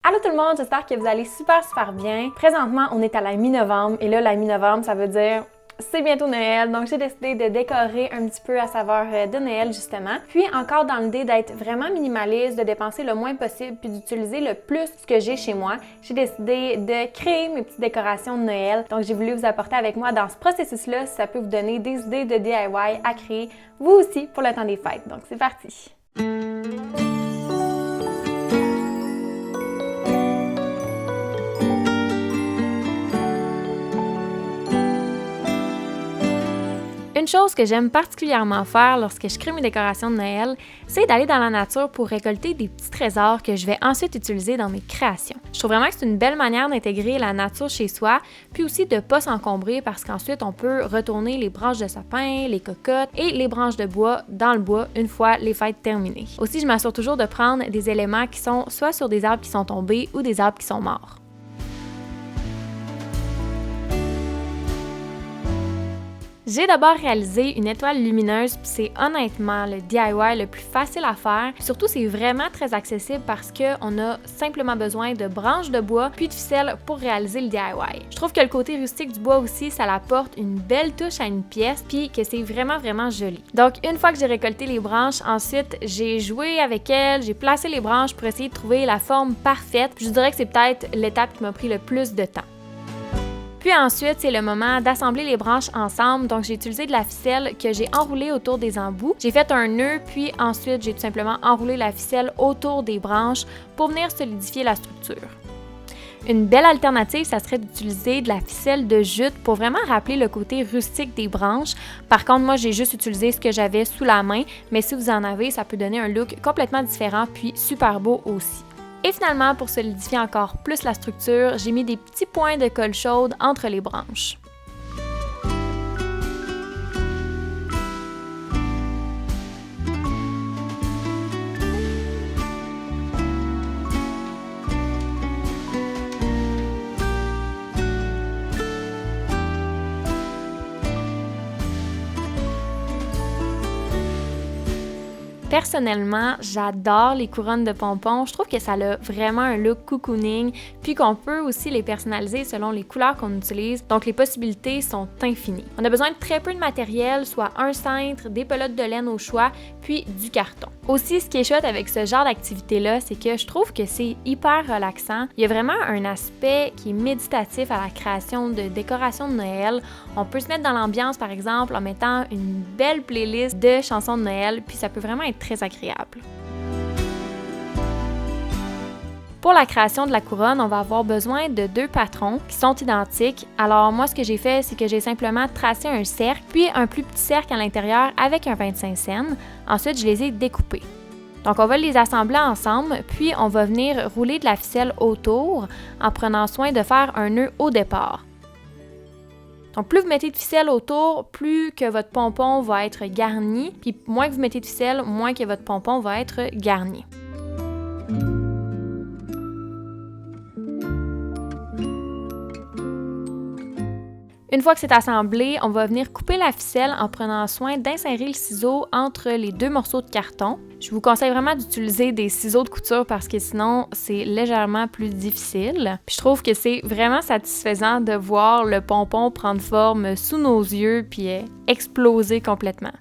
Allô tout le monde, j'espère que vous allez super bien. Présentement, on est à la mi-novembre et là, la mi-novembre, ça veut dire c'est bientôt Noël, donc j'ai décidé de décorer un petit peu à saveur de Noël justement. Puis encore dans l'idée d'être vraiment minimaliste, de dépenser le moins possible puis d'utiliser le plus ce que j'ai chez moi, j'ai décidé de créer mes petites décorations de Noël. Donc j'ai voulu vous apporter avec moi dans ce processus-là si ça peut vous donner des idées de DIY à créer vous aussi pour le temps des fêtes. Donc c'est parti! Une chose que j'aime particulièrement faire lorsque je crée mes décorations de Noël, c'est d'aller dans la nature pour récolter des petits trésors que je vais ensuite utiliser dans mes créations. Je trouve vraiment que c'est une belle manière d'intégrer la nature chez soi, puis aussi de ne pas s'encombrer parce qu'ensuite on peut retourner les branches de sapin, les cocottes et les branches de bois dans le bois une fois les fêtes terminées. Aussi, je m'assure toujours de prendre des éléments qui sont soit sur des arbres qui sont tombés ou des arbres qui sont morts. J'ai d'abord réalisé une étoile lumineuse, puis c'est honnêtement le DIY le plus facile à faire. Surtout, c'est vraiment très accessible parce qu'on a simplement besoin de branches de bois puis de ficelles pour réaliser le DIY. Je trouve que le côté rustique du bois aussi, ça apporte une belle touche à une pièce puis que c'est vraiment joli. Donc, une fois que j'ai récolté les branches, ensuite, j'ai joué avec elles, j'ai placé les branches pour essayer de trouver la forme parfaite. Je dirais que c'est peut-être l'étape qui m'a pris le plus de temps. Puis ensuite, c'est le moment d'assembler les branches ensemble. Donc, j'ai utilisé de la ficelle que j'ai enroulée autour des embouts. J'ai fait un nœud, puis ensuite, j'ai tout simplement enroulé la ficelle autour des branches pour venir solidifier la structure. Une belle alternative, ça serait d'utiliser de la ficelle de jute pour vraiment rappeler le côté rustique des branches. Par contre, moi, j'ai juste utilisé ce que j'avais sous la main, mais si vous en avez, ça peut donner un look complètement différent, puis super beau aussi. Et finalement, pour solidifier encore plus la structure, j'ai mis des petits points de colle chaude entre les branches. Personnellement, j'adore les couronnes de pompons. Je trouve que ça a vraiment un look cocooning, puis qu'on peut aussi les personnaliser selon les couleurs qu'on utilise. Donc, les possibilités sont infinies. On a besoin de très peu de matériel, soit un cintre, des pelotes de laine au choix, puis du carton. Aussi, ce qui est chouette avec ce genre d'activité-là, c'est que je trouve que c'est hyper relaxant. Il y a vraiment un aspect qui est méditatif à la création de décorations de Noël. On peut se mettre dans l'ambiance, par exemple, en mettant une belle playlist de chansons de Noël, puis ça peut vraiment être très agréable. Pour la création de la couronne, on va avoir besoin de 2 patrons qui sont identiques. Alors moi, ce que j'ai fait, c'est que j'ai simplement tracé un cercle, puis un plus petit cercle à l'intérieur avec un 25 cents. Ensuite, je les ai découpés. Donc on va les assembler ensemble, puis on va venir rouler de la ficelle autour en prenant soin de faire un nœud au départ. Donc, plus vous mettez de ficelle autour, plus que votre pompon va être garni, puis moins que vous mettez de ficelle, moins que votre pompon va être garni. Une fois que c'est assemblé, on va venir couper la ficelle en prenant soin d'insérer le ciseau entre les 2 morceaux de carton. Je vous conseille vraiment d'utiliser des ciseaux de couture parce que sinon, c'est légèrement plus difficile. Puis je trouve que c'est vraiment satisfaisant de voir le pompon prendre forme sous nos yeux puis exploser complètement.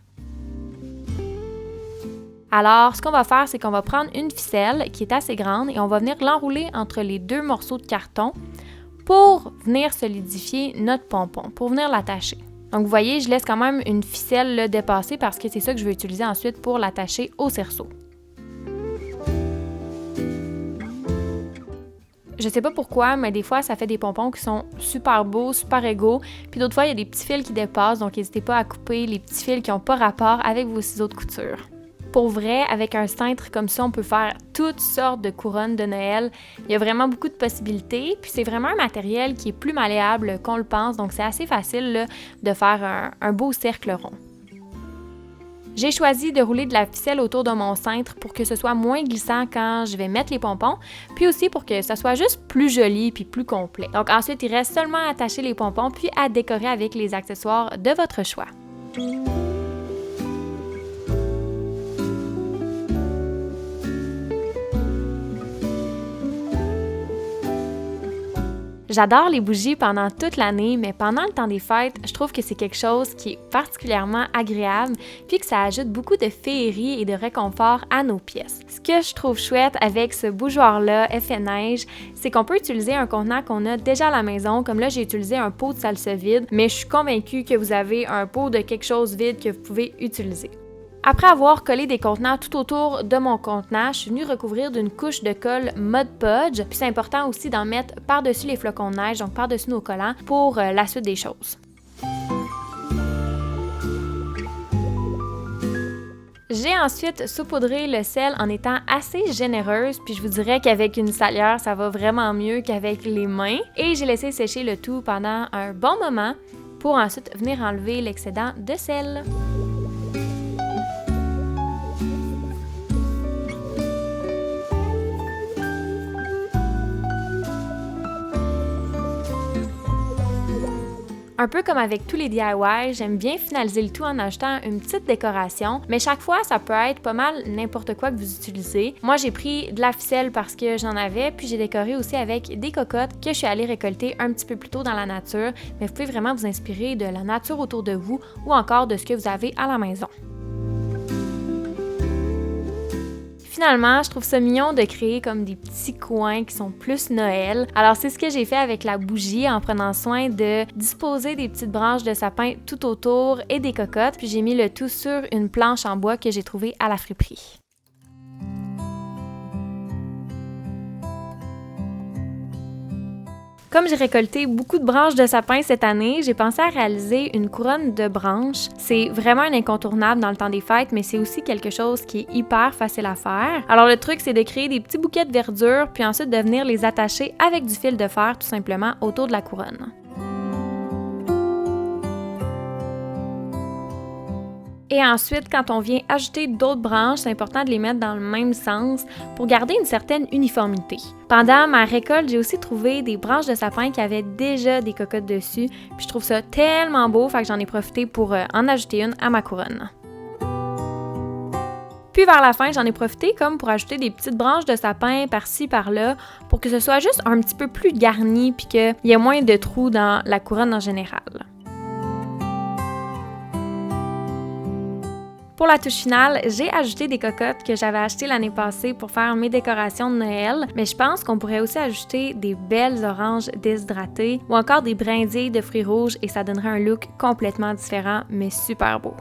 Alors, ce qu'on va faire, c'est qu'on va prendre une ficelle qui est assez grande et on va venir l'enrouler entre les 2 morceaux de carton pour venir solidifier notre pompon, pour venir l'attacher. Donc vous voyez, je laisse quand même une ficelle là, dépasser parce que c'est ça que je vais utiliser ensuite pour l'attacher au cerceau. Je sais pas pourquoi, mais des fois, ça fait des pompons qui sont super beaux, super égaux. Puis d'autres fois, il y a des petits fils qui dépassent, donc n'hésitez pas à couper les petits fils qui n'ont pas rapport avec vos ciseaux de couture. Pour vrai, avec un cintre comme ça, on peut faire toutes sortes de couronnes de Noël. Il y a vraiment beaucoup de possibilités, puis c'est vraiment un matériel qui est plus malléable qu'on le pense, donc c'est assez facile là, de faire un beau cercle rond. J'ai choisi de rouler de la ficelle autour de mon cintre pour que ce soit moins glissant quand je vais mettre les pompons, puis aussi pour que ça soit juste plus joli puis plus complet. Donc ensuite, il reste seulement à attacher les pompons puis à décorer avec les accessoires de votre choix. J'adore les bougies pendant toute l'année, mais pendant le temps des fêtes, je trouve que c'est quelque chose qui est particulièrement agréable, puis que ça ajoute beaucoup de féerie et de réconfort à nos pièces. Ce que je trouve chouette avec ce bougeoir-là, effet neige, c'est qu'on peut utiliser un contenant qu'on a déjà à la maison, comme là j'ai utilisé un pot de salsa vide, mais je suis convaincue que vous avez un pot de quelque chose vide que vous pouvez utiliser. Après avoir collé des contenants tout autour de mon contenant, je suis venue recouvrir d'une couche de colle Mod Podge, puis c'est important aussi d'en mettre par-dessus les flocons de neige, donc par-dessus nos collants, pour la suite des choses. J'ai ensuite saupoudré le sel en étant assez généreuse, puis je vous dirais qu'avec une salière, ça va vraiment mieux qu'avec les mains. Et j'ai laissé sécher le tout pendant un bon moment pour ensuite venir enlever l'excédent de sel. Un peu comme avec tous les DIY, j'aime bien finaliser le tout en ajoutant une petite décoration, mais chaque fois, ça peut être pas mal n'importe quoi que vous utilisez. Moi, j'ai pris de la ficelle parce que j'en avais, puis j'ai décoré aussi avec des cocottes que je suis allée récolter un petit peu plus tôt dans la nature, mais vous pouvez vraiment vous inspirer de la nature autour de vous ou encore de ce que vous avez à la maison. Finalement, je trouve ça mignon de créer comme des petits coins qui sont plus Noël. Alors c'est ce que j'ai fait avec la bougie en prenant soin de disposer des petites branches de sapin tout autour et des cocottes. Puis j'ai mis le tout sur une planche en bois que j'ai trouvée à la friperie. Comme j'ai récolté beaucoup de branches de sapin cette année, j'ai pensé à réaliser une couronne de branches. C'est vraiment un incontournable dans le temps des fêtes, mais c'est aussi quelque chose qui est hyper facile à faire. Alors le truc, c'est de créer des petits bouquets de verdure, puis ensuite de venir les attacher avec du fil de fer tout simplement autour de la couronne. Et ensuite, quand on vient ajouter d'autres branches, c'est important de les mettre dans le même sens pour garder une certaine uniformité. Pendant ma récolte, j'ai aussi trouvé des branches de sapin qui avaient déjà des cocottes dessus, puis je trouve ça tellement beau, fait que j'en ai profité pour en ajouter une à ma couronne. Puis vers la fin, j'en ai profité comme pour ajouter des petites branches de sapin par-ci, par-là, pour que ce soit juste un petit peu plus garni, puis qu'il y ait moins de trous dans la couronne en général. Pour la touche finale, j'ai ajouté des cocottes que j'avais achetées l'année passée pour faire mes décorations de Noël, mais je pense qu'on pourrait aussi ajouter des belles oranges déshydratées ou encore des brindilles de fruits rouges et ça donnerait un look complètement différent mais super beau.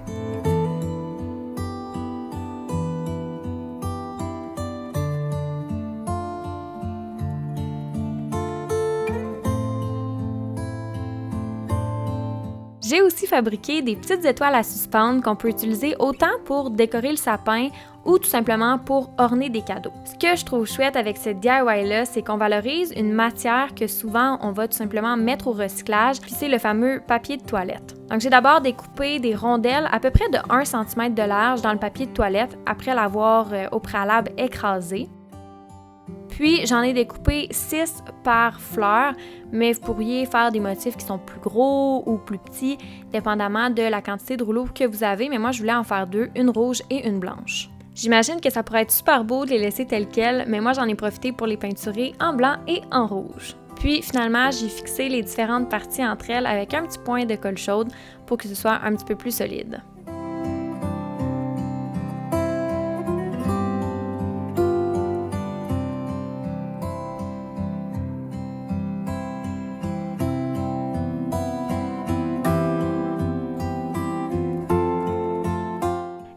J'ai aussi fabriqué des petites étoiles à suspendre qu'on peut utiliser autant pour décorer le sapin ou tout simplement pour orner des cadeaux. Ce que je trouve chouette avec cette DIY-là, c'est qu'on valorise une matière que souvent on va tout simplement mettre au recyclage, puis c'est le fameux papier de toilette. Donc j'ai d'abord découpé des rondelles à peu près de 1 cm de large dans le papier de toilette après l'avoir au préalable écrasé. Puis j'en ai découpé 6 par fleur, mais vous pourriez faire des motifs qui sont plus gros ou plus petits, dépendamment de la quantité de rouleaux que vous avez, mais moi je voulais en faire 2, une rouge et une blanche. J'imagine que ça pourrait être super beau de les laisser telles quelles, mais moi j'en ai profité pour les peinturer en blanc et en rouge. Puis finalement, j'ai fixé les différentes parties entre elles avec un petit point de colle chaude pour que ce soit un petit peu plus solide.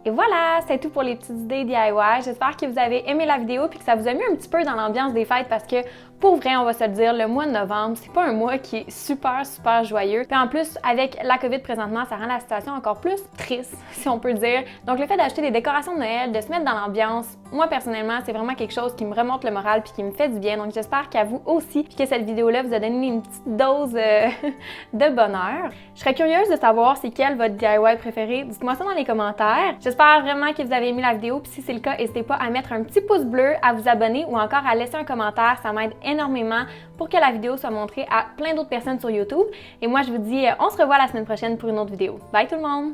Et voilà, c'est tout pour les petites idées DIY. J'espère que vous avez aimé la vidéo et que ça vous a mis un petit peu dans l'ambiance des fêtes parce que, pour vrai, on va se le dire, le mois de novembre, c'est pas un mois qui est super joyeux. Puis en plus, avec la COVID présentement, ça rend la situation encore plus triste, si on peut dire. Donc le fait d'acheter des décorations de Noël, de se mettre dans l'ambiance, moi personnellement, c'est vraiment quelque chose qui me remonte le moral puis qui me fait du bien. Donc j'espère qu'à vous aussi, puis que cette vidéo-là vous a donné une petite dose de bonheur. Je serais curieuse de savoir c'est quel votre DIY préféré. Dites-moi ça dans les commentaires. J'espère vraiment que vous avez aimé la vidéo. Puis si c'est le cas, n'hésitez pas à mettre un petit pouce bleu, à vous abonner ou encore à laisser un commentaire. Ça m'aide énormément pour que la vidéo soit montrée à plein d'autres personnes sur YouTube. Et moi, je vous dis, on se revoit la semaine prochaine pour une autre vidéo. Bye tout le monde!